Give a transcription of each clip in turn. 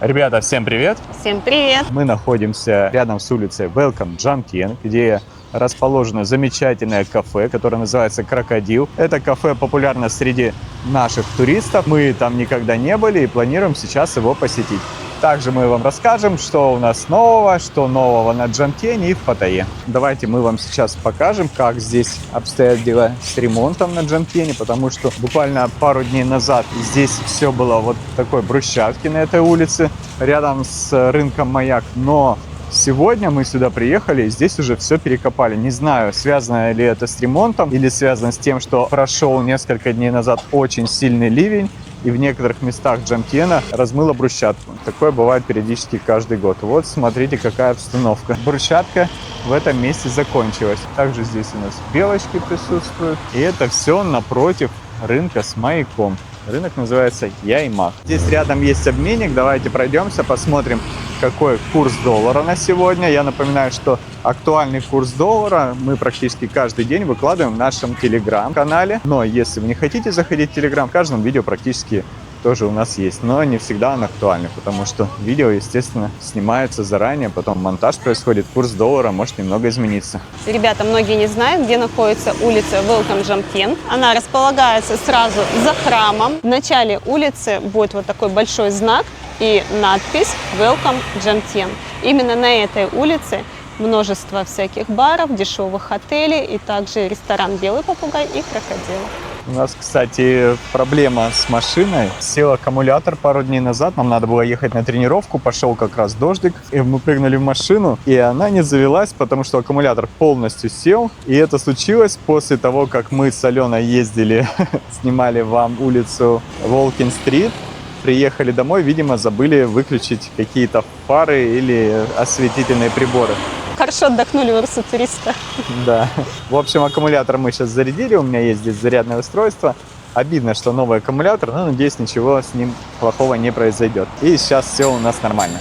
Ребята, всем привет! Всем привет! Мы находимся рядом с улицей Welcome Jomtien, где расположено замечательное кафе, которое называется «Крокодил». Это кафе популярно среди наших туристов. Мы там никогда не были и планируем сейчас его посетить. Также мы вам расскажем, что у нас нового, что нового на Джомтене и в Паттайе. Давайте мы вам сейчас покажем, как здесь обстоят дела с ремонтом на Джомтене, потому что буквально пару дней назад здесь все было вот такой брусчатки на этой улице, рядом с рынком Маяк. Но сегодня мы сюда приехали, и здесь уже все перекопали. Не знаю, связано ли это с ремонтом или связано с тем, что прошел несколько дней назад очень сильный ливень, и в некоторых местах Джомтена размыло брусчатку. Такое бывает периодически каждый год. Вот смотрите, какая обстановка. Брусчатка в этом месте закончилась. Также здесь у нас белочки присутствуют. И это все напротив рынка с маяком. Рынок называется Яймах. Здесь рядом есть обменник. Давайте пройдемся, посмотрим, какой курс доллара на сегодня. Я напоминаю, что актуальный курс доллара мы практически каждый день выкладываем в нашем телеграм-канале. Но если вы не хотите заходить в телеграм, в каждом видео практически тоже у нас есть. Но не всегда он актуальный, потому что видео, естественно, снимается заранее, потом монтаж происходит, курс доллара может немного измениться. Ребята, многие не знают, где находится улица Welcome Jomtien. Она располагается сразу за храмом. В начале улицы будет вот такой большой знак и надпись Welcome Jomtien. Именно на этой улице множество всяких баров, дешевых отелей и также ресторан «Белый попугай» и «Крокодил». У нас, кстати, проблема с машиной. Сел аккумулятор пару дней назад, нам надо было ехать на тренировку, пошел как раз дождик, и мы прыгнули в машину, и она не завелась, потому что аккумулятор полностью сел. И это случилось после того, как мы с Аленой ездили, снимали вам улицу Волкин-стрит, приехали домой, видимо, забыли выключить какие-то фары или осветительные приборы. Хорошо отдохнули в Росатуриста. Да. В общем, аккумулятор мы сейчас зарядили, у меня есть здесь зарядное устройство. Обидно, что новый аккумулятор, но надеюсь, ничего с ним плохого не произойдет. И сейчас все у нас нормально.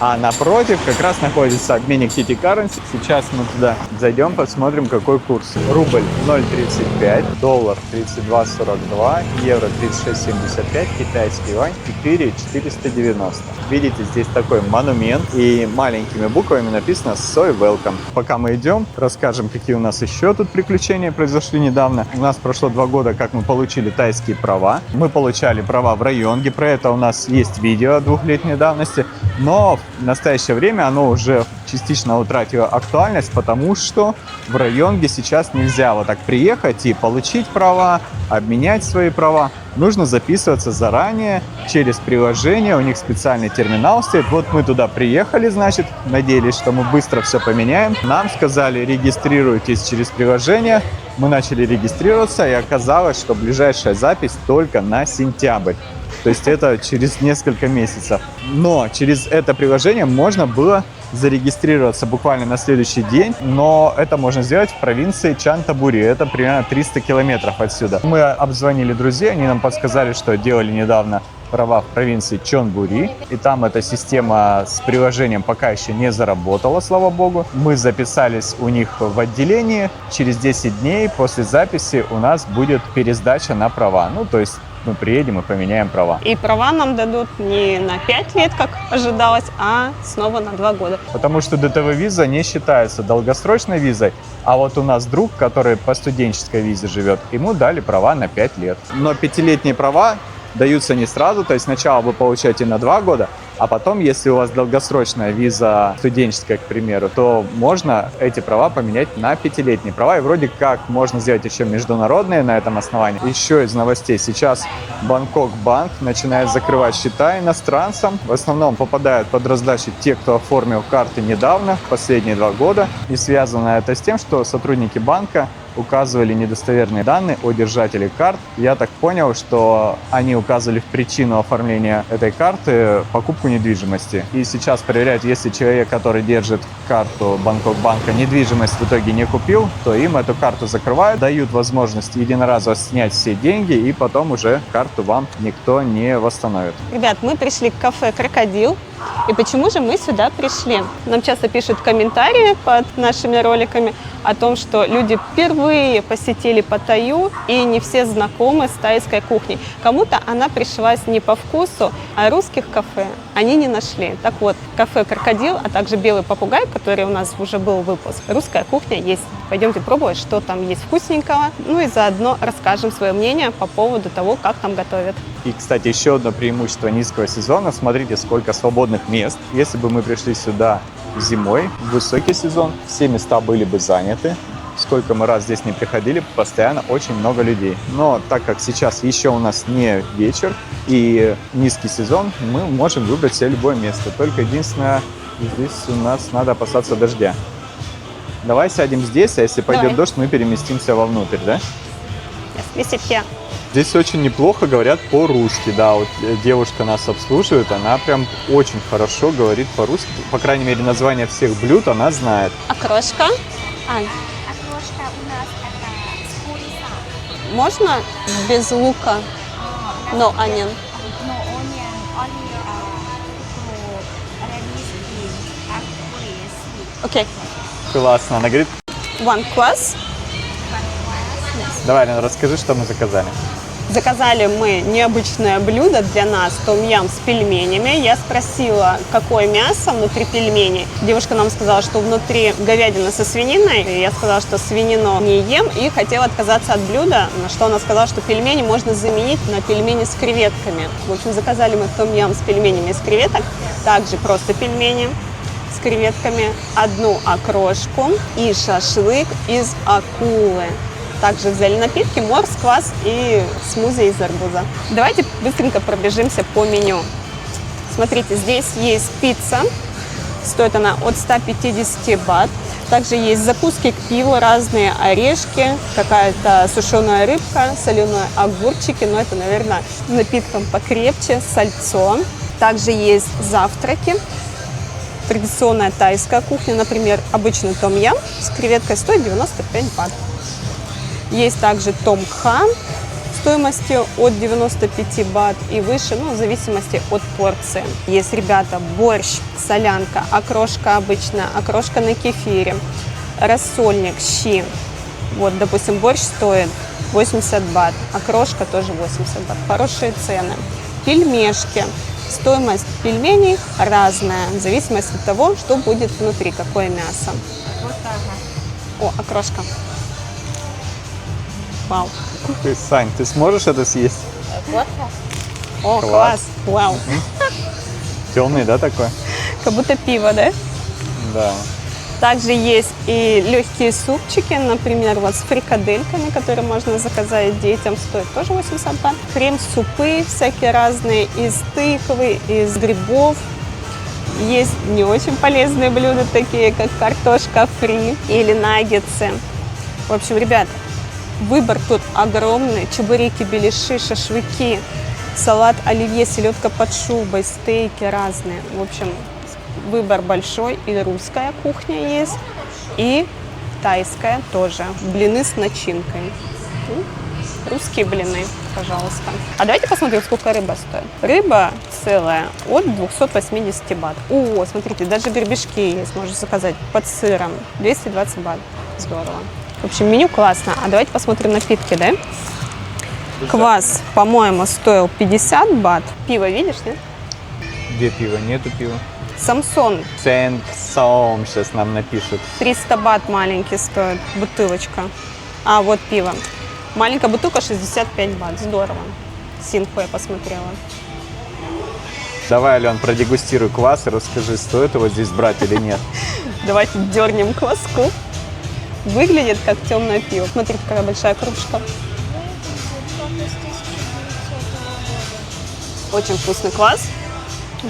А напротив как раз находится обменник City Currency. Сейчас мы туда зайдем, посмотрим, какой курс. Рубль 0,35, доллар 32,42, евро 36,75, китайский юань 4,490. Видите, здесь такой монумент, и маленькими буквами написано «Soy Welcome». Пока мы идем, расскажем, какие у нас еще тут приключения произошли недавно. У нас прошло 2 года, как мы получили тайские права. Мы получали права в Районге, про это у нас есть видео 2-летней давности, но в настоящее время оно уже частично утратило актуальность, потому что в Районге сейчас нельзя вот так приехать и получить права, обменять свои права. Нужно записываться заранее через приложение, у них специальный терминал стоит. Вот мы туда приехали, значит, надеялись, что мы быстро все поменяем. Нам сказали, регистрируйтесь через приложение. Мы начали регистрироваться, и оказалось, что ближайшая запись только на сентябрь. То есть это через несколько месяцев. Но через это приложение можно было зарегистрироваться буквально на следующий день, но это можно сделать в провинции Чантабури. Это примерно 300 километров отсюда. Мы обзвонили друзей, они нам подсказали, что делали недавно права в провинции Чонбури, и там эта система с приложением пока еще не заработала, слава богу. Мы записались у них в отделении. Через 10 дней после записи у нас будет пересдача на права. Ну, то есть мы приедем и поменяем права. И права нам дадут не на 5 лет, как ожидалось, а снова на 2 года. Потому что ДТВ-виза не считается долгосрочной визой, а вот у нас друг, который по студенческой визе живет, ему дали права на 5 лет. Но 5-летние права даются не сразу, то есть сначала вы получаете на 2 года, а потом, если у вас долгосрочная виза студенческая, к примеру, то можно эти права поменять на 5-летние права. И вроде как можно сделать еще международные на этом основании. Еще из новостей. Сейчас Бангкок-банк начинает закрывать счета иностранцам. В основном попадают под раздачу те, кто оформил карты недавно, последние 2 года. И связано это с тем, что сотрудники банка указывали недостоверные данные о держателе карт. Я так понял, что они указывали в причину оформления этой карты покупку недвижимости. И сейчас проверяют, если человек, который держит карту Бангкок-банка, недвижимость в итоге не купил, то им эту карту закрывают, дают возможность единоразово снять все деньги, и потом уже карту вам никто не восстановит. Ребят, мы пришли к кафе «Крокодил». И почему же мы сюда пришли? Нам часто пишут комментарии под нашими роликами о том, что люди впервые посетили Паттайю и не все знакомы с тайской кухней. Кому-то она пришлась не по вкусу, а русских кафе они не нашли. Так вот, кафе «Крокодил», а также «Белый попугай», который у нас уже был выпуск, русская кухня есть. Пойдемте пробовать, что там есть вкусненького, ну и заодно расскажем свое мнение по поводу того, как там готовят. И, кстати, еще одно преимущество низкого сезона. Смотрите, сколько свободных мест. Если бы мы пришли сюда зимой, в высокий сезон, все места были бы заняты. Сколько мы раз здесь не приходили, постоянно очень много людей. Но так как сейчас еще у нас не вечер и низкий сезон, мы можем выбрать себе любое место. Только единственное, здесь у нас надо опасаться дождя. Давай сядем здесь, а если пойдет дождь, мы переместимся вовнутрь, да? Висите. Здесь очень неплохо говорят по-русски, да, вот девушка нас обслуживает, она прям очень хорошо говорит по-русски, по крайней мере, название всех блюд она знает. Окрошка. Ань, Окрошка у нас это с курицей. можно без лука? No onion. No onion, only редиски, курицы. Окей. Классно, она говорит, One class. давай, Лена, расскажи, что мы заказали. Заказали мы необычное блюдо для нас, том-ям с пельменями. Я спросила, какое мясо внутри пельменей. Девушка нам сказала, что внутри говядина со свининой. И я сказала, что свинину не ем и хотела отказаться от блюда, на что она сказала, что пельмени можно заменить на пельмени с креветками. В общем, заказали мы том-ям с пельменями из креветок, также просто пельмени с креветками, одну окрошку и шашлык из акулы. Также взяли напитки, морс, квас и смузи из арбуза. Давайте быстренько пробежимся по меню. Смотрите, здесь есть пицца. Стоит она от 150 бат. Также есть закуски к пиву, разные орешки, какая-то сушеная рыбка, соленые огурчики. Но это, наверное, напитком покрепче, сальцо. Также есть завтраки. Традиционная тайская кухня, например, обычный том-ям с креветкой стоит 95 бат. Есть также том-кха стоимостью от 95 бат и выше, ну, в зависимости от порции. Есть, ребята, борщ, солянка, окрошка обычная, окрошка на кефире, рассольник, щи. Вот, допустим, борщ стоит 80 бат, окрошка тоже 80 бат. Хорошие цены. Пельмешки. Стоимость пельменей разная, в зависимости от того, что будет внутри, какое мясо. Вот так. О, окрошка. Вау. Ты, Сань, ты сможешь это съесть? Вот так. О, Класс. класс. Вау. Темный, да, такой? Как будто пиво, да? Да. Также есть и легкие супчики, например, вот с фрикадельками, которые можно заказать детям, стоит тоже 80 бат. Крем-супы всякие разные из тыквы, из грибов. Есть не очень полезные блюда, такие как картошка фри или наггетсы. В общем, ребят, выбор тут огромный. Чебуреки, беляши, шашлыки, салат оливье, селедка под шубой, стейки разные. В общем, выбор большой. И русская кухня есть, и тайская тоже. Блины с начинкой. Русские блины, пожалуйста. А давайте посмотрим, сколько рыба стоит. Рыба целая от 280 бат. О, смотрите, даже гребешки есть, можно заказать под сыром. 220 бат. Здорово. В общем, меню классно. А давайте посмотрим напитки, да? Квас, по-моему, стоил 50 бат. Пиво видишь, нет? Где пиво? Нету пива. Самсон, Ценксом сейчас нам напишут. 300 бат маленький стоит, бутылочка. А, вот пиво. Маленькая бутылка 65 бат. Здорово. Синху я посмотрела. Давай, Ален, продегустируй квас и расскажи, стоит его здесь брать или нет. Давайте дернем кваску. Выглядит как темное пиво. Смотрите, какая большая кружка. Очень вкусный квас.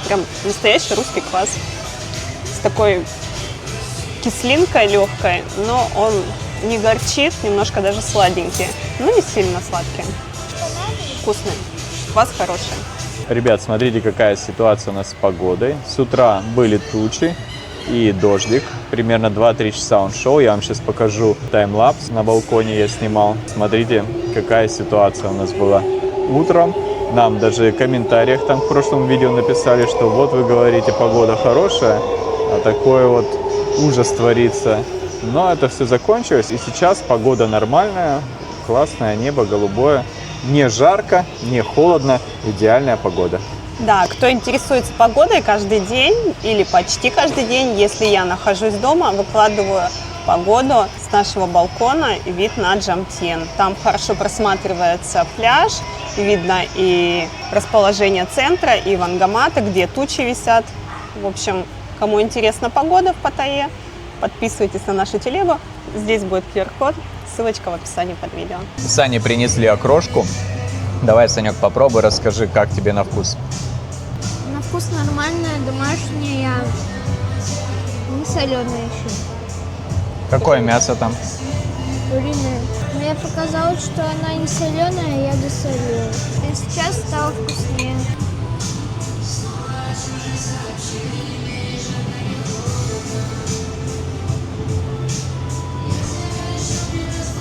Прям настоящий русский квас. С такой кислинкой легкой, но он не горчит, немножко даже сладенький. Но не сильно сладкий. Вкусный. Квас хороший. Ребят, смотрите, какая ситуация у нас с погодой. С утра были тучи и дождик. Примерно 2-3 часа он шел. Я вам сейчас покажу таймлапс. На балконе я снимал. Смотрите, какая ситуация у нас была. Утром Нам даже в комментариях там в прошлом видео написали, что вот вы говорите, погода хорошая, а такой вот ужас творится. Но это все закончилось, и сейчас погода нормальная, классное небо, голубое. Не жарко, не холодно, идеальная погода. Да, кто интересуется погодой каждый день или почти каждый день, если я нахожусь дома, выкладываю погоду с нашего балкона и вид на Джамтьен. Там хорошо просматривается пляж, видно и расположение центра, и вангаматы, где тучи висят. В общем, кому интересна погода в Паттайе, подписывайтесь на нашу телегу. Здесь будет QR-код, ссылочка в описании под видео. Сане принесли окрошку. Давай, Санек, попробуй, расскажи, как тебе на вкус. На вкус нормальная, домашняя, не соленая еще. Какое мясо там? Куриная. Мне показалось, что она не соленая, я досолила. И сейчас стало вкуснее.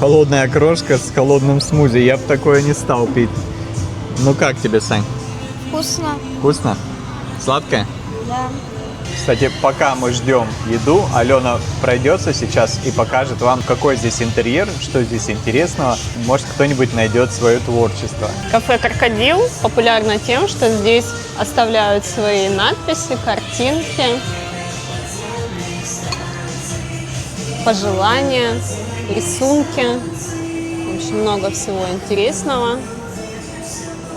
Холодная окрошка с холодным смузи. Я бы такое не стал пить. Ну как тебе, Сань? Вкусно. Вкусно? Сладкое? Да. Кстати, пока мы ждем еду, Алена пройдется сейчас и покажет вам, какой здесь интерьер, что здесь интересного. Может, кто-нибудь найдет свое творчество. Кафе «Крокодил» популярно тем, что здесь оставляют свои надписи, картинки, пожелания, рисунки. В общем, много всего интересного.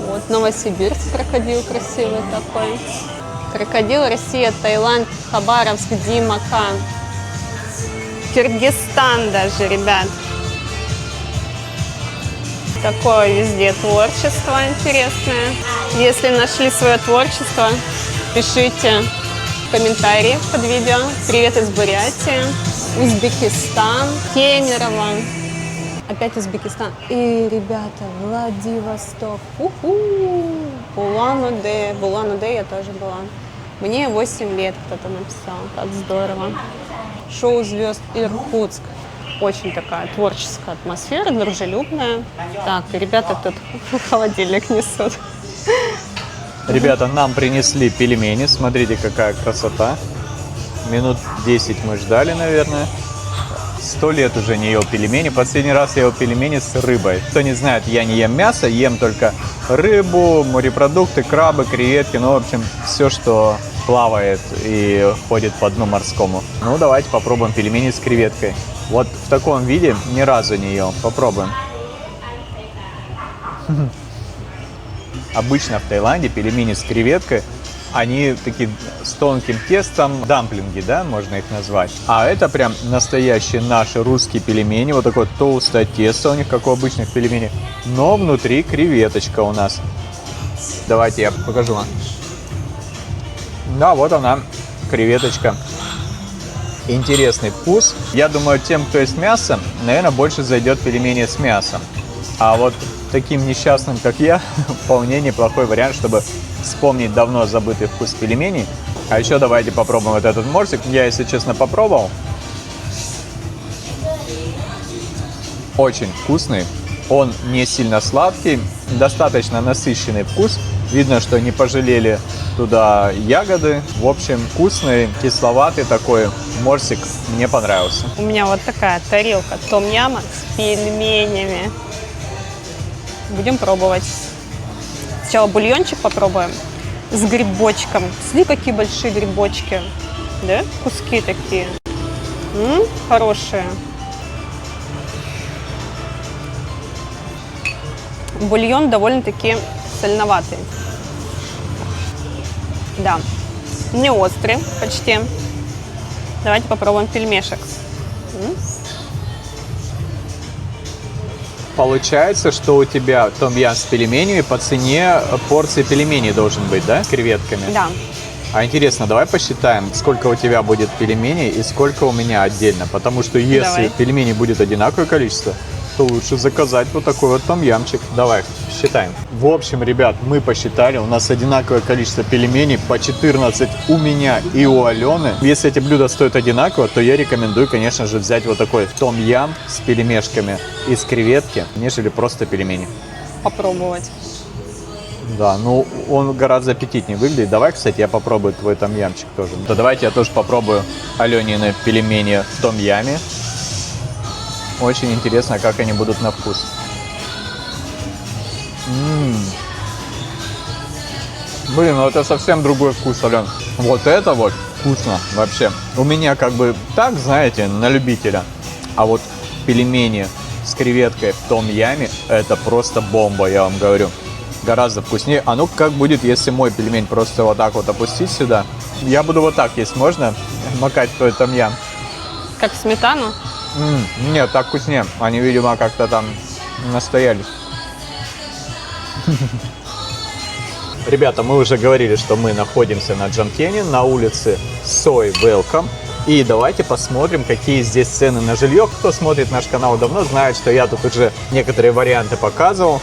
Вот Новосибирск крокодил красивый такой. Крокодил, Россия, Таиланд, Хабаровск, Димака. Киргизстан даже, ребят. Такое везде творчество интересное. Если нашли свое творчество, пишите в комментарии под видео. Привет из Бурятии, Узбекистан, Кемерово. Опять Узбекистан. И, ребята, Владивосток. Уху! Улан-Удэ. В Улан-Удэ я тоже была. Мне 8 лет, кто-то написал. Как здорово. Шоу звезд Иркутск. Очень такая творческая атмосфера, дружелюбная. Так, ребята тут холодильник несут. Ребята, нам принесли пельмени. Смотрите, какая красота. Минут 10 мы ждали, наверное. 100 лет уже не ел пельмени. Последний раз я ел пельмени с рыбой. Кто не знает, я не ем мясо, ем только рыбу, морепродукты, крабы, креветки. Ну, в общем, все, что плавает и ходит по дну морскому. Ну, давайте попробуем пельмени с креветкой. Вот в таком виде ни разу не ел. Попробуем. Обычно в Таиланде пельмени с креветкой, они такие с тонким тестом, дамплинги, да, можно их назвать. А это прям настоящие наши русские пельмени. Вот такое толстое тесто у них, как у обычных пельменей. Но внутри креветочка у нас. Давайте я покажу вам. Да, вот она, креветочка. Интересный вкус. Я думаю, тем, кто ест мясо, наверное, больше зайдет пельмени с мясом. А вот таким несчастным, как я, вполне неплохой вариант, чтобы вспомнить давно забытый вкус пельменей. А еще давайте попробуем вот этот морсик. Я, если честно, попробовал. Очень вкусный. Он не сильно сладкий, достаточно насыщенный вкус. Видно, что не пожалели туда ягоды. В общем, вкусный, кисловатый такой морсик. Мне понравился. У меня вот такая тарелка том-яма с пельменями. Будем пробовать. Сначала бульончик попробуем с грибочком. Смотри, какие большие грибочки. Да? Куски такие. Хорошие. Бульон довольно-таки сольноватый. Да. Не острый почти. Давайте попробуем пельмешек. Получается, что у тебя том-ям с пельменями по цене порции пельменей должен быть, да, с креветками? Да. А интересно, давай посчитаем, сколько у тебя будет пельменей и сколько у меня отдельно. Потому что если Давай. пельменей будет одинаковое количество, то лучше заказать вот такой вот том-ямчик. Давай, считаем. В общем, ребят, мы посчитали, у нас одинаковое количество пельменей, по 14 у меня и у Алены. Если эти блюда стоят одинаково, то я рекомендую, конечно же, взять вот такой том-ям с пельмешками из креветки, нежели просто пельмени. Попробовать. Да, ну он гораздо аппетитнее выглядит. Давай, кстати, я попробую твой том-ямчик тоже. То давайте я тоже попробую Аленины пельмени в том-яме. Очень интересно, как они будут на вкус. Блин, ну это совсем другой вкус, Ален. Вот это вот вкусно вообще. У меня как бы так, знаете, на любителя. А вот пельмени с креветкой в том-яме это просто бомба, я вам говорю. Гораздо вкуснее. А ну как будет, если мой пельмень просто вот так вот опустить сюда? Я буду вот так есть. Можно макать в твой том-ям? Как в сметану? Нет, так вкуснее. Они, видимо, как-то там настоялись. Ребята, мы уже говорили, что мы находимся на Джамтене, на улице Soy Welcome. И давайте посмотрим, какие здесь цены на жилье. Кто смотрит наш канал давно, знает, что я тут уже некоторые варианты показывал.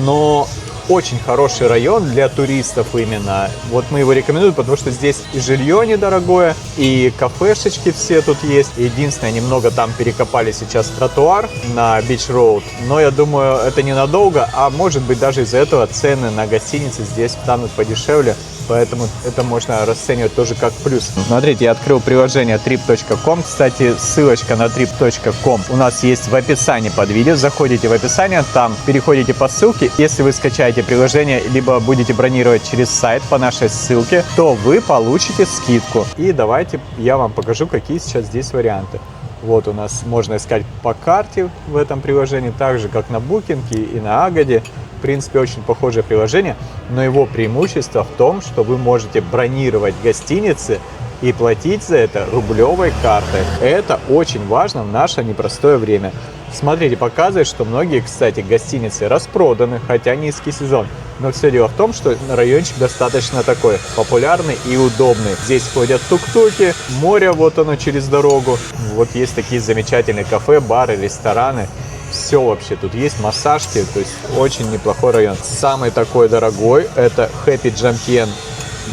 Но очень хороший район для туристов именно. Вот мы его рекомендуем, потому что здесь и жилье недорогое, и кафешечки все тут есть. Единственное, немного там перекопали сейчас тротуар на Beach Road. Но я думаю, это ненадолго, а может быть даже из-за этого цены на гостиницы здесь станут подешевле. Поэтому это можно расценивать тоже как плюс. Смотрите, я открыл приложение trip.com. Кстати, ссылочка на trip.com у нас есть в описании под видео. Заходите в описание, там переходите по ссылке. Если вы скачаете приложение, либо будете бронировать через сайт по нашей ссылке, то вы получите скидку. И давайте я вам покажу, какие сейчас здесь варианты. Вот у нас можно искать по карте в этом приложении, так же как на Booking и на Agoda. В принципе, очень похожее приложение, но его преимущество в том, что вы можете бронировать гостиницы и платить за это рублевой картой. Это очень важно в наше непростое время. Смотрите, показывает, что многие, кстати, гостиницы распроданы, хотя низкий сезон. Но все дело в том, что райончик достаточно такой популярный и удобный. Здесь ходят тук-туки, море вот оно через дорогу. Вот есть такие замечательные кафе, бары, рестораны. Все вообще тут есть, массажки, то есть очень неплохой район. Самый такой дорогой это Happy Jam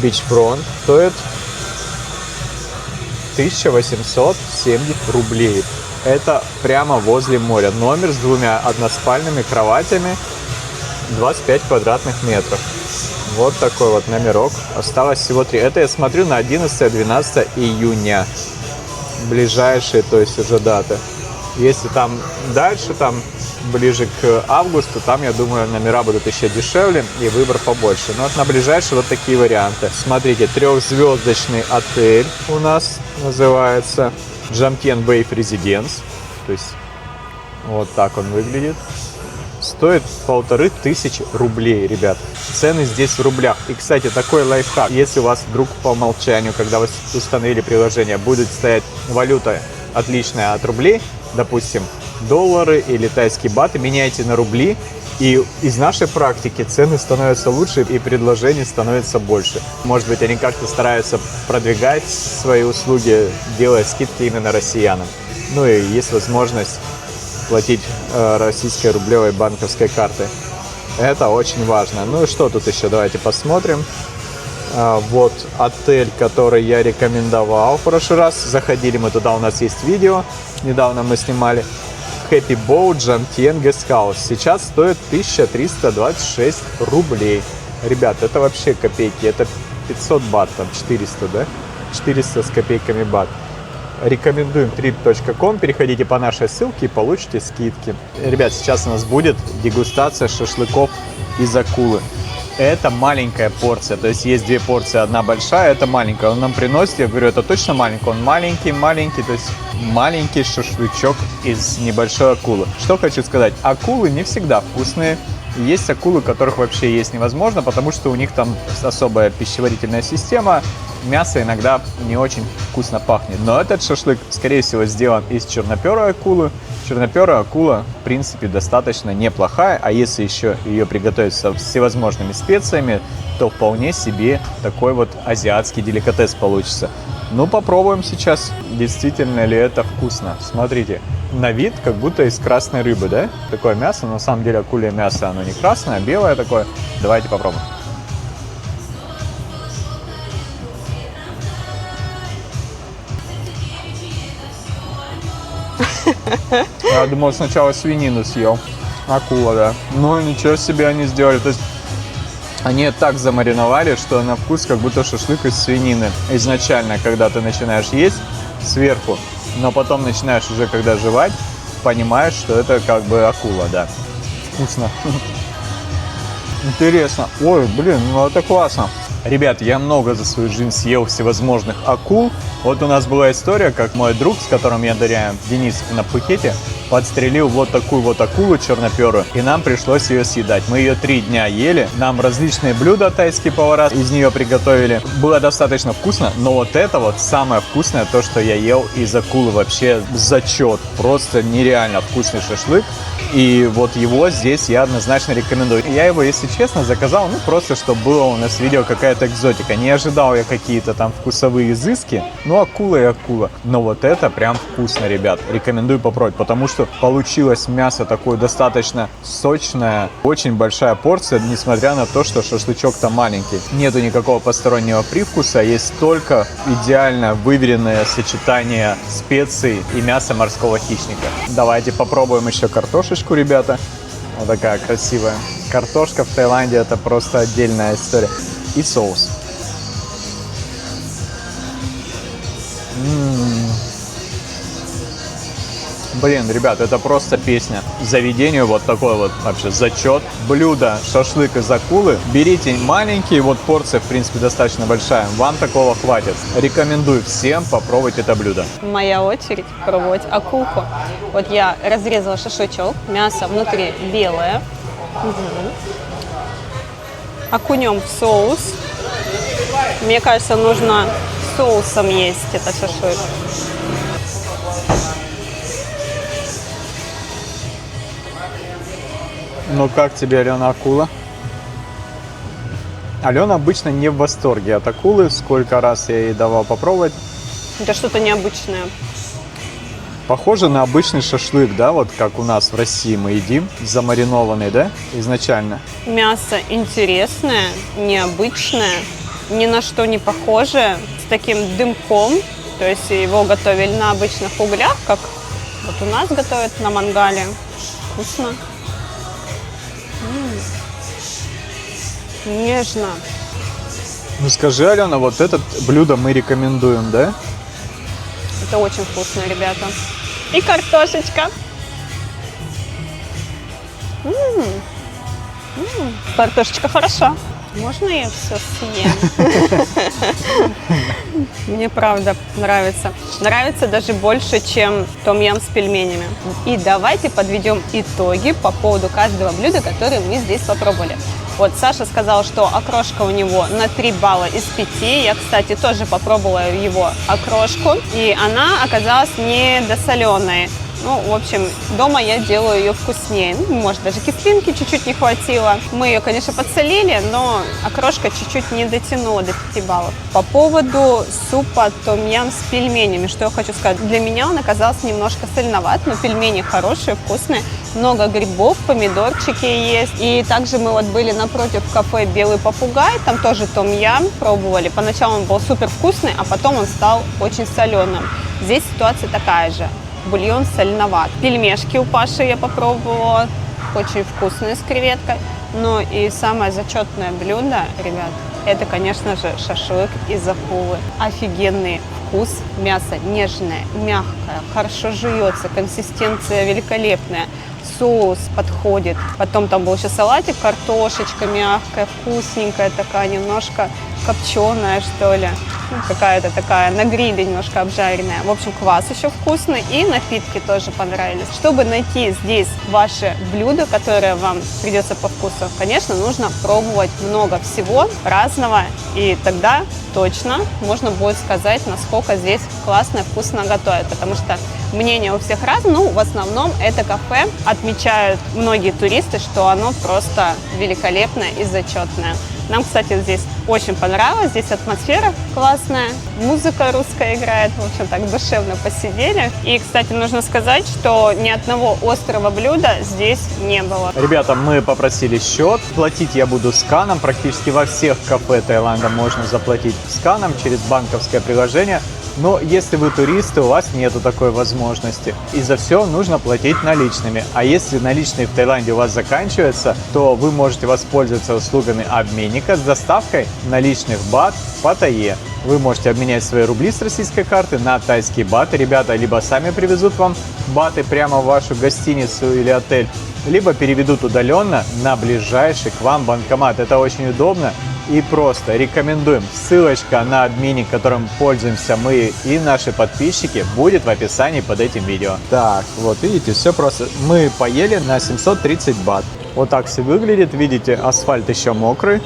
Beachfront, стоит 1870 рублей. Это прямо возле моря. Номер с 2 односпальными кроватями, 25 квадратных метров. Вот такой вот номерок. Осталось всего 3. Это я смотрю на 11-12 июня. Ближайшие, то есть уже даты. Если там дальше, там ближе к августу, там, я думаю, номера будут еще дешевле и выбор побольше. Но вот на ближайшие вот такие варианты. Смотрите, 3-звездочный отель у нас называется Jam-Tien Wave Residence. То есть вот так он выглядит. Стоит 1500 рублей, ребят. Цены здесь в рублях. И, кстати, такой лайфхак. Если у вас вдруг по умолчанию, когда вы установили приложение, будет стоять валюта отличная от рублей, допустим, доллары или тайские баты, меняйте на рубли, и из нашей практики цены становятся лучше и предложений становится больше. Может быть, они как-то стараются продвигать свои услуги, делая скидки именно россиянам. Ну и есть возможность платить российской рублевой банковской картой. Это очень важно. Ну и что тут еще? Давайте посмотрим. Вот отель, который я рекомендовал в прошлый раз. Заходили мы туда, у нас есть видео. Недавно мы снимали. Happy Boat Jam-Tien Guest House. Сейчас стоит 1326 рублей. Ребят, это вообще копейки. Это 500 бат, там 400, да? 400 с копейками бат. Рекомендуем trip.com. Переходите по нашей ссылке и получите скидки. Ребят, сейчас у нас будет дегустация шашлыков из акулы. Это маленькая порция, то есть есть 2 порции, одна большая, это маленькая. Он нам приносит, я говорю, это точно маленький, он маленький, то есть маленький шашлычок из небольшой акулы. Что хочу сказать, акулы не всегда вкусные. Есть акулы, которых вообще есть невозможно, потому что у них там особая пищеварительная система, мясо иногда не очень вкусно пахнет. Но этот шашлык, скорее всего, сделан из черноперой акулы. Черноперая акула, в принципе, достаточно неплохая, а если еще ее приготовить со всевозможными специями, то вполне себе такой вот азиатский деликатес получится. Ну, попробуем сейчас, действительно ли это вкусно. Смотрите, на вид как будто из красной рыбы, да? Такое мясо, но на самом деле акулье мясо, оно не красное, а белое такое. Давайте попробуем. Я думал, сначала свинину съел. Акула, да. Ну, ничего себе они сделали. То есть Они так замариновали, что на вкус как будто шашлык из свинины. Изначально, когда ты начинаешь есть сверху, но потом начинаешь уже, когда жевать, понимаешь, что это как бы акула, да. Вкусно. Интересно. Ой, блин, ну это классно. Ребят, я много за свою жизнь съел всевозможных акул. Вот у нас была история, как мой друг, с которым я ныряю, Денис, на Пхукете, подстрелил вот такую вот акулу черноперую, и нам пришлось ее съедать. Мы ее 3 дня ели, нам различные блюда тайские повара из нее приготовили. Было достаточно вкусно, но вот это вот самое вкусное, то, что я ел из акулы, вообще зачет. Просто нереально вкусный шашлык. И вот его здесь я однозначно рекомендую. Я его, если честно, заказал, ну просто, чтобы было у нас видео какая-то экзотика. Не ожидал я какие-то там вкусовые изыски, ну акула и акула. Но вот это прям вкусно, ребят. Рекомендую попробовать, потому что получилось мясо такое достаточно сочное, очень большая порция, несмотря на то, что шашлычок-то маленький. Нету никакого постороннего привкуса, есть только идеально выверенное сочетание специй и мяса морского хищника. Давайте попробуем еще картошечку, ребята. Вот такая красивая. Картошка в Таиланде — это просто отдельная история. И соус. Блин, ребят, это просто песня. Заведению вот такой вот вообще зачет. Блюдо шашлык из акулы. Берите маленькие, вот порция, в принципе, достаточно большая. Вам такого хватит. Рекомендую всем попробовать это блюдо. Моя очередь пробовать акулку. Вот я разрезала шашлычок, мясо внутри белое. Окунем в соус. Мне кажется, нужно соусом есть этот шашлык. Ну как тебе, Алена, акула? Алена обычно не в восторге от акулы. Сколько раз я ей давал попробовать. Это что-то необычное. Похоже на обычный шашлык, да, вот как у нас в России мы едим, замаринованный, да, изначально. Мясо интересное, необычное, ни на что не похоже, с таким дымком. То есть его готовили на обычных углях, как вот у нас готовят на мангале. Вкусно. Нежно. Ну скажи, Алена, вот это блюдо мы рекомендуем, да? Это очень вкусно, ребята. И картошечка. Картошечка хороша. Можно я все съем? Мне правда нравится. Нравится даже больше, чем том-ям с пельменями. И давайте подведем итоги по поводу каждого блюда, которое мы здесь попробовали. Вот Саша сказал, что окрошка у него на 3 балла из 5. Я, кстати, тоже попробовала его окрошку, и она оказалась недосоленой. Ну, в общем, дома я делаю ее вкуснее. Ну, может, даже кислинки чуть-чуть не хватило. Мы ее, конечно, подсолили, но окрошка чуть-чуть не дотянула до 5 баллов. По поводу супа том-ям с пельменями, что я хочу сказать. Для меня он оказался немножко соленоват, но пельмени хорошие, вкусные. Много грибов, помидорчики есть. И также мы вот были напротив кафе «Белый попугай», там тоже том-ям пробовали. Поначалу он был супер вкусный, а потом он стал очень соленым. Здесь ситуация такая же. Бульон соленоват. Пельмешки у Паши я попробовала, очень вкусные, с креветкой. Ну и самое зачетное блюдо, ребят, это, конечно же, шашлык из акулы. Офигенный вкус, мясо нежное, мягкое, хорошо жуется, консистенция великолепная. Соус подходит. Потом там был еще салатик, картошечка мягкая, вкусненькая такая, немножко копченая, что ли. Какая-то такая на гриле немножко обжаренная. В общем, квас еще вкусный, и напитки тоже понравились. Чтобы найти здесь ваше блюдо, которое вам придется по вкусу, конечно, нужно пробовать много всего разного, и тогда точно можно будет сказать, насколько здесь классно и вкусно готовят, потому что мнение у всех разное. Ну, в основном это кафе отмечают многие туристы, что оно просто великолепное и зачетное. Нам, кстати, здесь очень понравилось, здесь атмосфера классная, музыка русская играет, в общем, так душевно посидели. И, кстати, нужно сказать, что ни одного острого блюда здесь не было. Ребята, мы попросили счет, платить я буду сканом, практически во всех кафе Таиланда можно заплатить сканом через банковское приложение. Но если вы туристы, у вас нету такой возможности. И за все нужно платить наличными. А если наличные в Таиланде у вас заканчиваются, то вы можете воспользоваться услугами обменника с доставкой наличных бат в Паттайе. Вы можете обменять свои рубли с российской карты на тайские баты. Ребята либо сами привезут вам баты прямо в вашу гостиницу или отель, либо переведут удаленно на ближайший к вам банкомат. Это очень удобно и просто. Рекомендуем. Ссылочка на обменник, которым пользуемся мы и наши подписчики, будет в описании под этим видео. Так, вот видите, все просто. Мы поели на 730 бат. Вот так все выглядит. Видите, асфальт еще мокрый,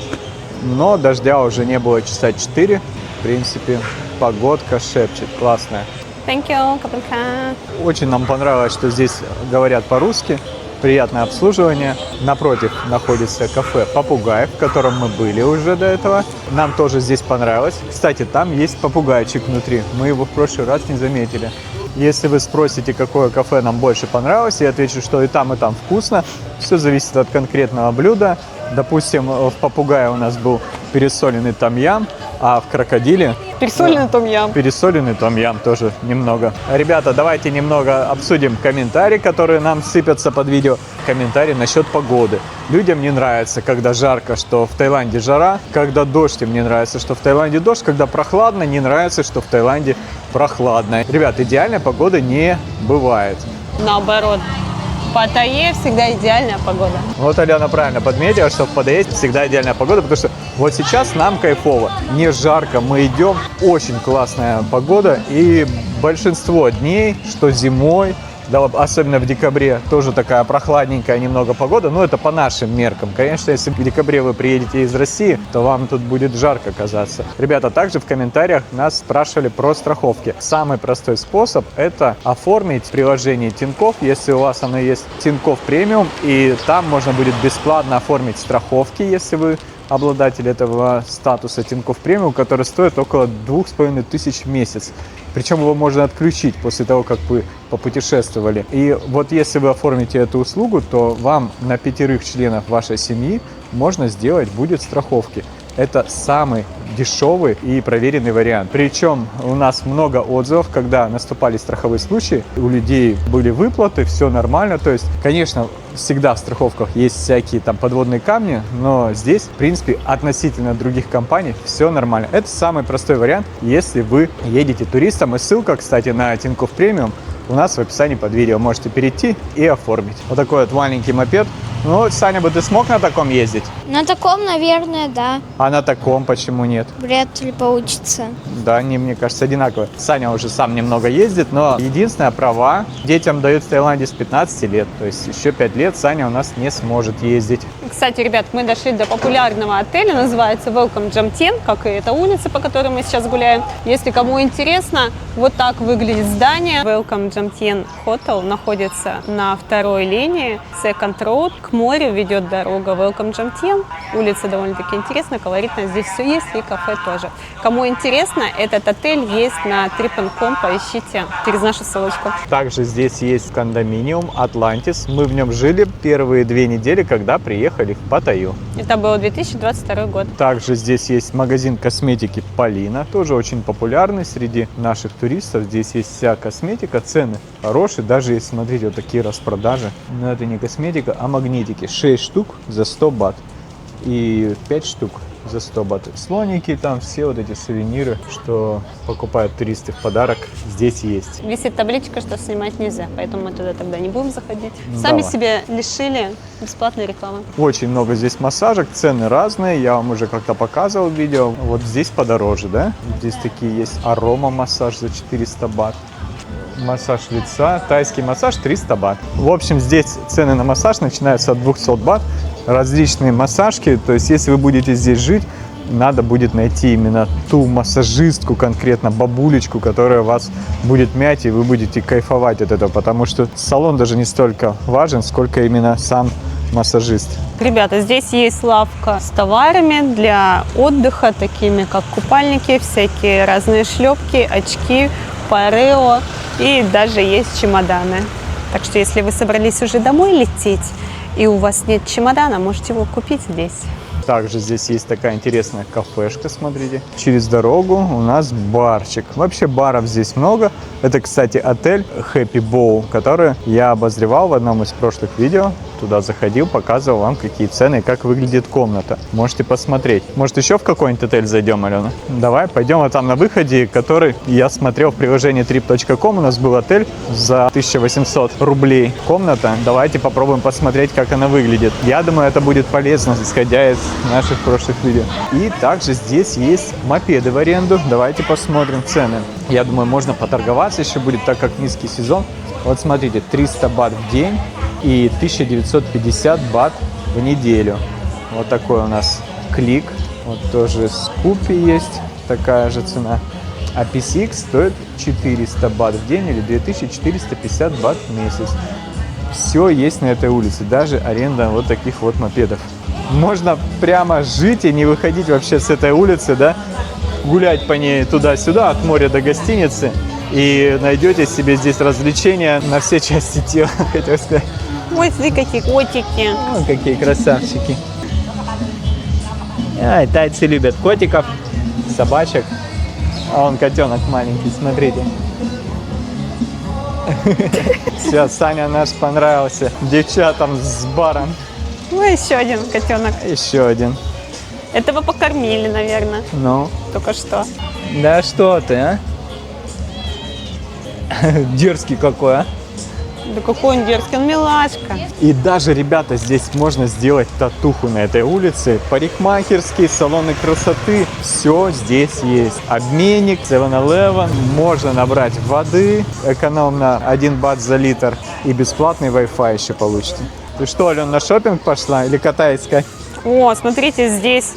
но дождя уже не было часа 4. В принципе, погодка шепчет. Классная. Thank you, Капанка. Очень нам понравилось, что здесь говорят по-русски. Приятное обслуживание. Напротив находится кафе «Попугай», в котором мы были уже до этого. Нам тоже здесь понравилось. Кстати, там есть попугайчик внутри. Мы его в прошлый раз не заметили. Если вы спросите, какое кафе нам больше понравилось, я отвечу, что и там вкусно. Все зависит от конкретного блюда. Допустим, в «Попугае» у нас был пересоленный том-ям, а в «Крокодиле» Пересоленный том-ям. пересоленный том-ям тоже немного. Ребята, давайте немного обсудим комментарии, которые нам сыпятся под видео. Комментарии насчет погоды. Людям не нравится, когда жарко, что в Таиланде жара. Когда дождь, им не нравится, что в Таиланде дождь. Когда прохладно, не нравится, что в Таиланде прохладно. Ребят, идеальной погоды не бывает. Наоборот. В Паттайе всегда идеальная погода. Вот Алена правильно подметила, что в Паттайе всегда идеальная погода, потому что вот сейчас нам кайфово, не жарко, мы идем, очень классная погода, и большинство дней, что зимой, да, особенно в декабре, тоже такая прохладненькая немного погода, но это по нашим меркам. Конечно, если в декабре вы приедете из России, то вам тут будет жарко казаться. Ребята, также в комментариях нас спрашивали про страховки. Самый простой способ – это оформить приложение Тинькофф, если у вас оно есть, Тинькофф премиум, и там можно будет бесплатно оформить страховки, если вы обладатель этого статуса Тинькофф премиум, который стоит около 2500 в месяц. Причем его можно отключить после того, как вы попутешествовали. И вот если вы оформите эту услугу, то вам на 5 членов вашей семьи можно сделать будет страховки. Это самый дешевый и проверенный вариант. Причем у нас много отзывов, когда наступали страховые случаи, у людей были выплаты, все нормально. То есть, конечно, всегда в страховках есть всякие там подводные камни, но здесь, в принципе, относительно других компаний все нормально. Это самый простой вариант, если вы едете туристом. И ссылка, кстати, на Тинькофф премиум у нас в описании под видео. Можете перейти и оформить. Вот такой вот маленький мопед. Ну, Саня, бы ты смог на таком ездить? На таком, наверное, да. А на таком почему нет? Вряд ли получится. Да, они, мне кажется, одинаковые. Саня уже сам немного ездит, но единственное, права детям дают в Таиланде с 15 лет. То есть еще 5 лет Саня у нас не сможет ездить. Кстати, ребят, мы дошли до популярного отеля, называется Welcome Jam Tien, как и эта улица, по которой мы сейчас гуляем. Если кому интересно, вот так выглядит здание. Welcome Jam Tien Hotel находится на 2-й линии Second Road. К морю ведет дорога Welcome Jam Tien. Улица довольно-таки интересная, колоритная. Здесь все есть и кафе тоже. Кому интересно, этот отель есть на trip.com. Поищите через нашу ссылочку. Также здесь есть кондоминиум Atlantis. Мы в нем жили первые 2 недели, когда приехали в Паттайю. Это был 2022 год. Также здесь есть магазин косметики Полина, тоже очень популярный среди наших туристов. Здесь есть вся косметика, цены хорошие, даже если смотрите вот такие распродажи. Но это не косметика, а магнитики. 6 штук за 100 бат и 5 штук за 100 бат. Слоники, там все вот эти сувениры, что покупают туристы в подарок, здесь есть. Висит табличка, что снимать нельзя, поэтому мы туда тогда не будем заходить. Ну, Сами давай. себе лишили бесплатной рекламы. Очень много здесь массажек, цены разные, я вам уже как-то показывал видео. Вот здесь подороже, да? Здесь такие есть арома-массаж за 400 бат. Массаж лица, тайский массаж 300 бат. В общем, здесь цены на массаж начинаются от 200 бат. Различные массажки, то есть если вы будете здесь жить, надо будет найти именно ту массажистку, конкретно бабулечку, которая вас будет мять, и вы будете кайфовать от этого, потому что салон даже не столько важен, сколько именно сам массажист. Ребята, здесь есть лавка с товарами для отдыха, такими как купальники, всякие разные шлепки, очки, парео и даже есть чемоданы. Так что если вы собрались уже домой лететь и у вас нет чемодана, можете его купить здесь. Также здесь есть такая интересная кафешка, смотрите. Через дорогу у нас барчик. Вообще баров здесь много. Это, кстати, отель Happy Bowl, который я обозревал в одном из прошлых видео. Туда заходил, показывал вам, какие цены и как выглядит комната. Можете посмотреть. Может, еще в какой-нибудь отель зайдем, Алена? Давай, пойдем. Вот там на выходе, который я смотрел в приложении trip.com, у нас был отель за 1800 рублей комната. Давайте попробуем посмотреть, как она выглядит. Я думаю, это будет полезно, исходя из наших прошлых видео. И также здесь есть мопеды в аренду. Давайте посмотрим цены. Я думаю, можно поторговаться еще будет, так как низкий сезон. Вот смотрите, 300 бат в день и 1950 бат в неделю. Вот такой у нас клик. Вот тоже с Купи есть такая же цена. А PCX стоит 400 бат в день или 2450 бат в месяц. Все есть на этой улице, даже аренда вот таких вот мопедов. Можно прямо жить и не выходить вообще с этой улицы, да? Гулять по ней туда-сюда, от моря до гостиницы. И найдете себе здесь развлечения на все части тела, хотел сказать. Ой, смотри, какие котики. О, какие красавчики. Ай, тайцы любят котиков, собачек. А вон котенок маленький, смотрите. Все, Саня наш понравился девчатам с баром. Ой, еще один котенок. Еще один. Этого покормили, наверное, Ну, только что. да что ты, а? Дерзкий какой, а? Да какой он дерзкий, он милашка. И даже, ребята, здесь можно сделать татуху на этой улице. Парикмахерские, салоны красоты. Все здесь есть. Обменник, 7-Eleven. Можно набрать воды экономно 1 бат за литр. И бесплатный Wi-Fi еще получите. Ты что, Ален, на шопинг пошла или кота искать? О, смотрите, здесь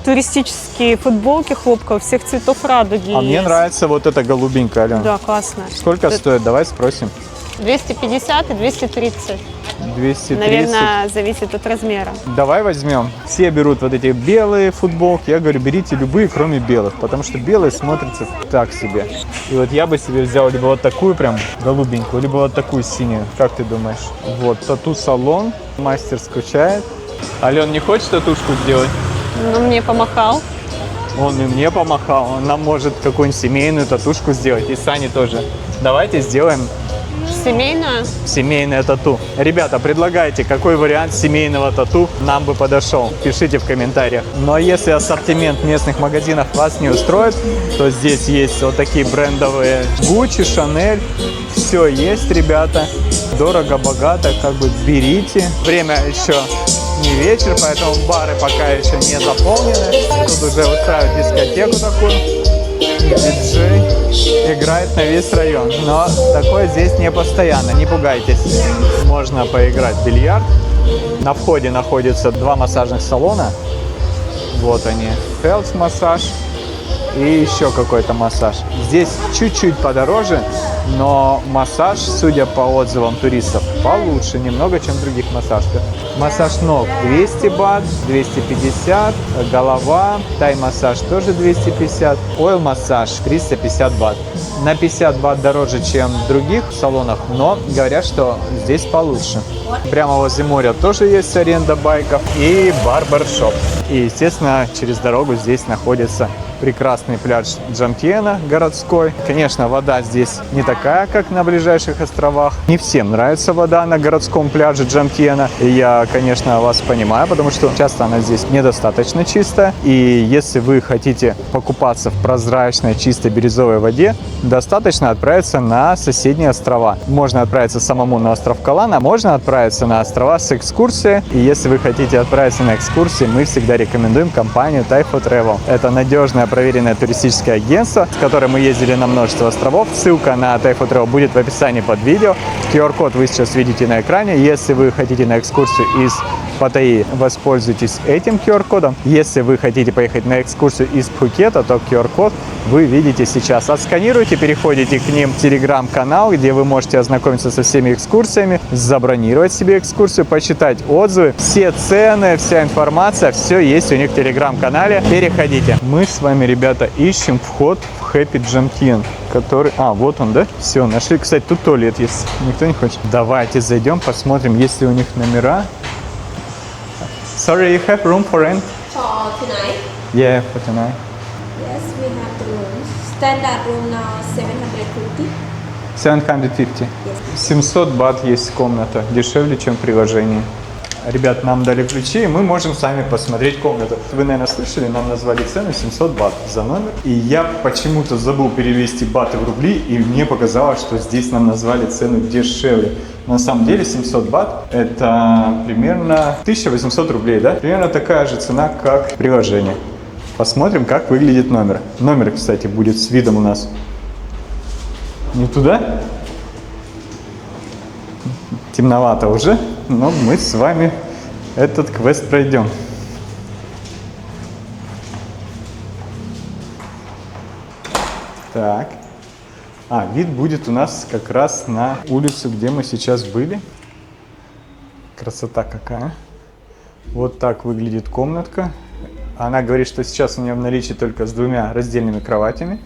туристические футболки хлопковые всех цветов радуги. А мне есть. нравится вот эта голубенькая, Ален. Да, классно. Сколько стоит? Давай спросим. 250 и 230. 230. Наверное, зависит от размера. Давай возьмем. Все берут вот эти белые футболки. Я говорю, берите любые, кроме белых, потому что белые смотрятся так себе. И вот я бы себе взял либо вот такую прям голубенькую, либо вот такую синюю. Как ты думаешь? Вот, тату-салон. Мастер скучает. Ален, не хочешь татушку сделать? Ну, мне помахал. Он и мне помахал. Он нам может какую-нибудь семейную татушку сделать. И Сане тоже. Давайте сделаем Семейную? семейное тату. Ребята, предлагайте, какой вариант семейного тату нам бы подошел. Пишите в комментариях. Но если ассортимент местных магазинов вас не устроит, то здесь есть вот такие брендовые Gucci, Chanel. Все есть, ребята. Дорого-богато, как бы берите. Время еще не вечер, поэтому бары пока еще не заполнены. Тут уже устраивают дискотеку такую. Диджей играет на весь район, но такое здесь не постоянно, не пугайтесь. Можно поиграть в бильярд. На входе находится 2 массажных салона. Вот они, Health массаж и еще какой-то массаж. Здесь чуть-чуть подороже, но массаж, судя по отзывам туристов, получше немного, чем в других массажках. Массаж ног 200 бат, 250, голова, тай-массаж тоже 250, ойл-массаж 350 бат. На 50 бат дороже, чем в других салонах, но говорят, что здесь получше. Прямо возле моря тоже есть аренда байков и барбершоп. И, естественно, через дорогу здесь находится прекрасный пляж Джамтьена городской. Конечно, вода здесь не такая, как на ближайших островах. Не всем нравится вода на городском пляже Джамтьена. И я, конечно, вас понимаю, потому что часто она здесь недостаточно чистая. И если вы хотите покупаться в прозрачной, чистой бирюзовой воде, достаточно отправиться на соседние острова. Можно отправиться самому на остров Калан, а можно отправиться на острова с экскурсией. И если вы хотите отправиться на экскурсии, мы всегда рекомендуем компанию Taifu Travel. Это надежное, проверенное туристическое агентство, с которым мы ездили на множество островов. Ссылка на Taifu Travel будет в описании под видео. QR-код вы сейчас видите на экране. Если вы хотите на экскурсию из Паттайи, воспользуйтесь этим QR-кодом. Если вы хотите поехать на экскурсию из Пхукета, то QR-код вы видите сейчас. Отсканируйте, переходите к ним в телеграм-канал, где вы можете ознакомиться со всеми экскурсиями, забронировать себе экскурсию, почитать отзывы. Все цены, вся информация, все есть у них в телеграм-канале. Переходите. Мы с вами, ребята, ищем вход в Happy Jam который... А, вот он, да? Все, нашли. Кстати, тут туалет есть. Никто не хочет. Давайте зайдем, посмотрим, есть ли у них номера. Sorry, you have room for rent? for tonight. Yeah, for tonight. Yes, we have the rooms. Standard room now 750. 750. Yes. 700 бат есть комната, дешевле, чем в приложении. Ребят, нам дали ключи, и мы можем сами посмотреть комнату. Вы, наверное, слышали, нам назвали цену 700 бат за номер. И я почему-то забыл перевести баты в рубли, и мне показалось, что здесь нам назвали цену дешевле. Но на самом деле 700 бат – это примерно 1800 рублей, да? Примерно такая же цена, как в приложении. Посмотрим, как выглядит номер. Номер, кстати, будет с видом у нас не туда. Темновато уже, но мы с вами этот квест пройдем. Так. Вид будет у нас как раз на улицу, где мы сейчас были. Красота какая. Вот так выглядит комнатка. Она говорит, что сейчас у нее в наличии только с 2 раздельными кроватями.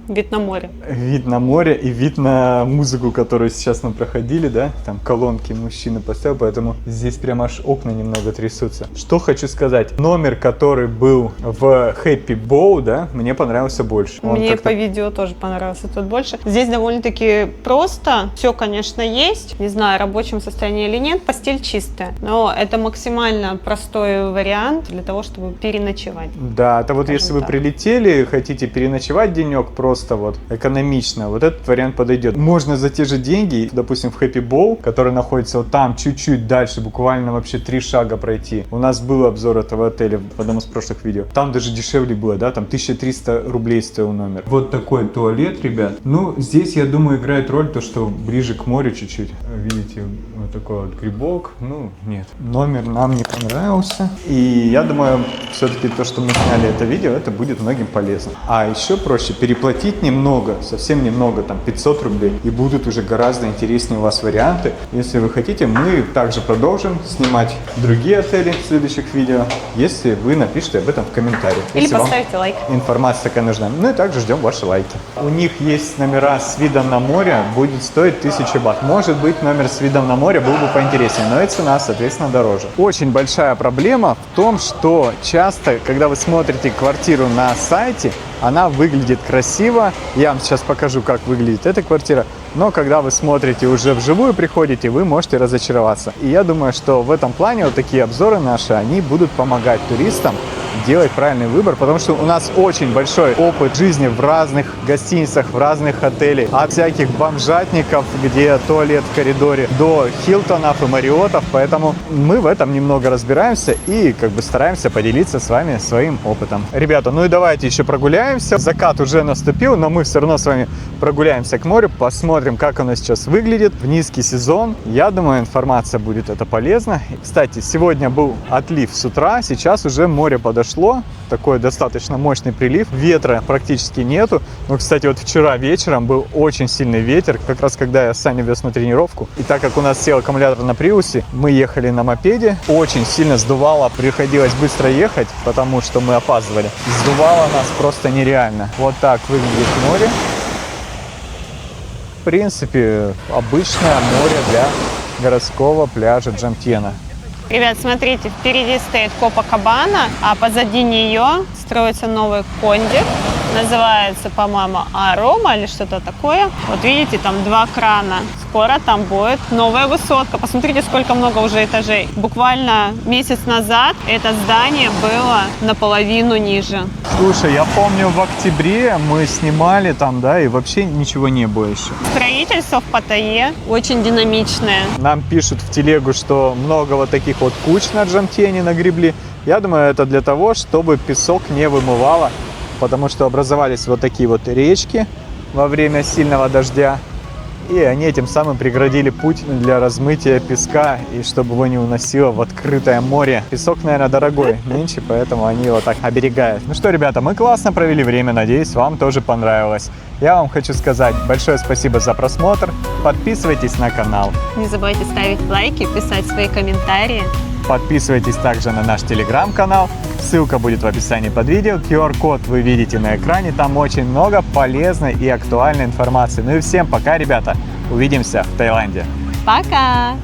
Вид на море. Вид на море и вид на музыку, которую сейчас мы проходили, да, там колонки мужчина поставил, поэтому здесь прям аж окна немного трясутся. Что хочу сказать, номер, который был в Happy Bow, да, мне понравился больше. Мне по видео тоже понравился тот больше. Здесь довольно-таки просто, все, конечно, есть, не знаю, в рабочем состоянии или нет, постель чистая, но это максимально простой вариант для того, чтобы переночевать. Да, это вот если вы прилетели, хотите переночевать денек, просто вот экономично, вот этот вариант подойдет. Можно за те же деньги, допустим, в Happy Bow, который находится вот там, чуть-чуть дальше, буквально вообще 3 шага пройти. У нас был обзор этого отеля в одном из прошлых видео. Там даже дешевле было, да, там 1300 рублей стоил номер. Вот такой туалет, ребят. Ну, здесь, я думаю, играет роль то, что ближе к морю чуть-чуть. Видите, вот такой вот грибок. Ну, нет. Номер нам не понравился. И я думаю, все-таки то, что мы сняли это видео, это будет многим полезно. А еще проще переплатить немного, совсем немного, там 500 рублей, и будут уже гораздо интереснее у вас варианты. Если вы хотите, мы также продолжим снимать другие отели в следующих видео, если вы напишите об этом в комментариях. Или если поставите лайк. Информация такая нужна. Ну и также ждем ваши лайки. У них есть номера с видом на море, будет стоить 1000 бат. Может быть, номер с видом на море был бы поинтереснее, но и цена, соответственно, дороже. Очень большая проблема в том, что часто, когда вы смотрите квартиру на сайте, она выглядит красиво. Я вам сейчас покажу, как выглядит эта квартира. Но когда вы смотрите уже вживую, приходите, вы можете разочароваться. И я думаю, что в этом плане вот такие обзоры наши, они будут помогать туристам делать правильный выбор, потому что у нас очень большой опыт жизни в разных гостиницах, в разных отелях. От всяких бомжатников, где туалет в коридоре, до Хилтонов и Мариотов. Поэтому мы в этом немного разбираемся и как бы стараемся поделиться с вами своим опытом. Ребята, ну и давайте еще прогуляемся. Закат уже наступил, но мы все равно с вами прогуляемся к морю, посмотрим, как оно сейчас выглядит в низкий сезон. Я думаю, информация будет это полезна. Кстати, сегодня был отлив с утра, сейчас уже море подошло. Такой достаточно мощный прилив, ветра практически нету. Но, кстати, вот вчера вечером был очень сильный ветер, как раз когда я с Саней вез на тренировку. И так как у нас сел аккумулятор на Приусе, мы ехали на мопеде, очень сильно сдувало, приходилось быстро ехать, потому что мы опаздывали. Сдувало нас просто нереально. Вот так выглядит море. В принципе, обычное море для городского пляжа Джамтьена. Ребят, смотрите, впереди стоит Копакабана, а позади нее строится новый кондик. Называется, по-моему, Арома или что-то такое. Вот видите, там 2 крана. Скоро там будет новая высотка. Посмотрите, сколько много уже этажей. Буквально месяц назад это здание было наполовину ниже. Слушай, я помню, в октябре мы снимали там, да, и вообще ничего не было еще. Строительство в Паттайе очень динамичное. Нам пишут в телегу, что много вот таких вот куч на Джамтьене нагребли. Я думаю, это для того, чтобы песок не вымывало, потому что образовались вот такие вот речки во время сильного дождя. И они этим самым преградили путь для размытия песка, и чтобы его не уносило в открытое море. Песок, наверное, дорогой нынче, поэтому они его так оберегают. Ну что, ребята, мы классно провели время, надеюсь, вам тоже понравилось. Я вам хочу сказать большое спасибо за просмотр. Подписывайтесь на канал. Не забывайте ставить лайки, писать свои комментарии. Подписывайтесь также на наш телеграм-канал. Ссылка будет в описании под видео. QR-код вы видите на экране. Там очень много полезной и актуальной информации. Ну и всем пока, ребята. Увидимся в Таиланде. Пока!